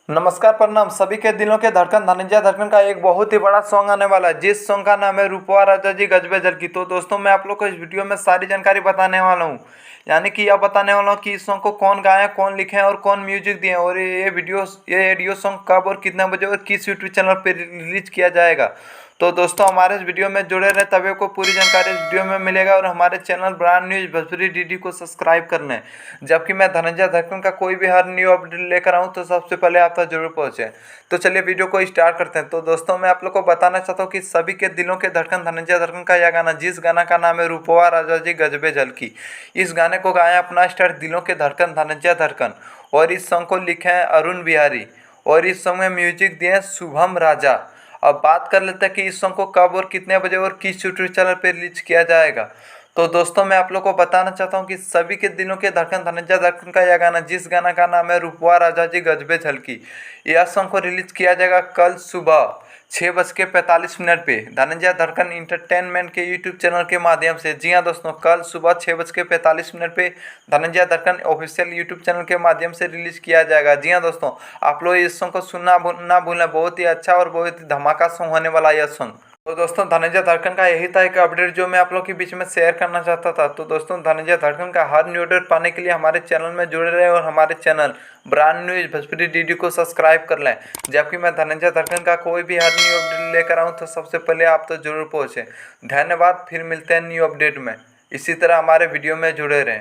नमस्कार प्रणाम सभी के दिलों के धड़कन धनंजय धड़कन का एक बहुत ही बड़ा सॉन्ग आने वाला है जिस सॉन्ग का नाम है रूपवा राजा जी गजबे जल की। तो दोस्तों मैं आप लोग को इस वीडियो में सारी जानकारी बताने वाला हूँ, यानी कि यह बताने वाला हूँ कि इस सॉन्ग को कौन गाया, कौन लिखे हैं और कौन म्यूजिक दिए हैं, और ये ऑडियो सॉन्ग कब और कितने बजे और किस यूट्यूब चैनल पर रिलीज किया जाएगा। तो दोस्तों हमारे इस वीडियो में जुड़े रहे, तभी को पूरी जानकारी इस वीडियो में मिलेगा। और हमारे channel brand news Bhojpuri DD को सब्सक्राइब कर लें, जबकि मैं धनंजय धड़कन का कोई भी हर न्यू अपडेट लेकर आऊँ तो सबसे पहले आप तक जरूर पहुँचे। तो चलिए वीडियो को स्टार्ट करते हैं। तो दोस्तों मैं आप लोग को बताना चाहता हूँ कि सभी के दिलों के धड़कन धनंजय धड़कन का यह गाना, जिस गाना का नाम है रूपवा राजा जी गजबे जल की, इस गाने को गाया अपना स्टार दिलों के धड़कन धनंजय धड़कन, और इस सॉन्ग को लिखे हैं अरुण बिहारी, और इस सॉन्ग में म्यूजिक दिए हैं शुभम राजा। अब बात कर लेते हैं कि इस सॉन्ग को कब और कितने बजे और किस यूट्यूब चैनल पर रिलीज किया जाएगा। तो दोस्तों मैं आप लोग को बताना चाहता हूँ कि सभी के दिलों के धड़कन धनंजय धड़कन का यह गाना, जिस गाना का नाम है रूपवा राजा जी गजबे झलकी, यह सॉन्ग को रिलीज किया जाएगा कल सुबह 6:45 पे धनंजय धड़कन इंटरटेनमेंट के यूट्यूब चैनल के माध्यम से। जी हाँ दोस्तों, कल सुबह 6:45 पे धनंजय धड़कन ऑफिशियल यूट्यूब चैनल के माध्यम से रिलीज किया जाएगा। जी हाँ दोस्तों, आप लोग इस सॉन्ग को सुनना ना भूलें, बहुत ही अच्छा और बहुत ही धमाका सॉन्ग होने वाला यह सॉन्ग। तो दोस्तों धनंजय धड़कन का यही था एक अपडेट जो मैं आप लोग के बीच में शेयर करना चाहता था। तो दोस्तों धनंजय धड़कन का हर न्यू अपडेट पाने के लिए हमारे चैनल में जुड़े रहे और हमारे channel brand news Bhojpuri DD को सब्सक्राइब कर लें, जबकि मैं धनंजय धड़कन का कोई भी हर न्यू अपडेट लेकर आऊँ तो सबसे पहले आप तो जरूर पहुँचे। धन्यवाद, फिर मिलते हैं न्यू अपडेट में। इसी तरह हमारे वीडियो में जुड़े रहें।